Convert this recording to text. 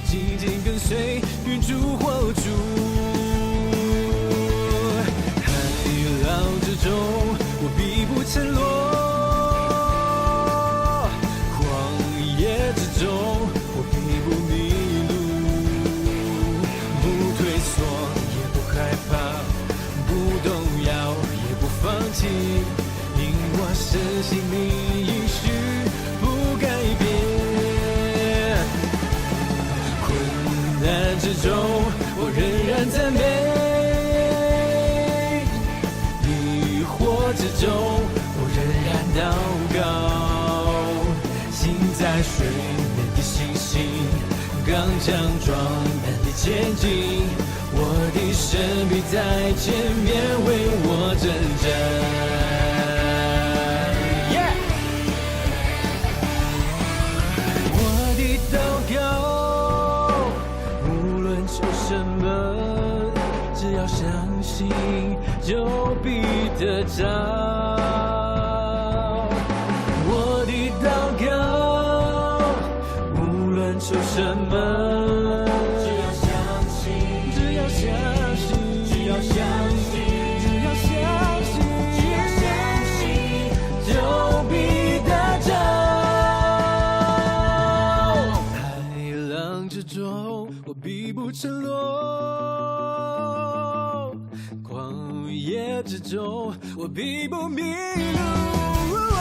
紧紧跟随，云逐火烛。海浪之中，我必不沉落；旷野之中，我必不迷路。不退缩，也不害怕，不动摇，也不放弃，因我深信你应许不改变。困难之中，我仍然赞美；疑惑之中，我仍然祷告。行在水面的信心，刚强壮胆的前进，我的神必在前面为我征战。我的祷告，无论求什么，只要相信，就必得着。我的祷告，无论求什么，只要相信，只要相信，只要相信，只要相信，只要相信，就必得着。海浪之中，我必不沉落；旷野之中，我必不迷路。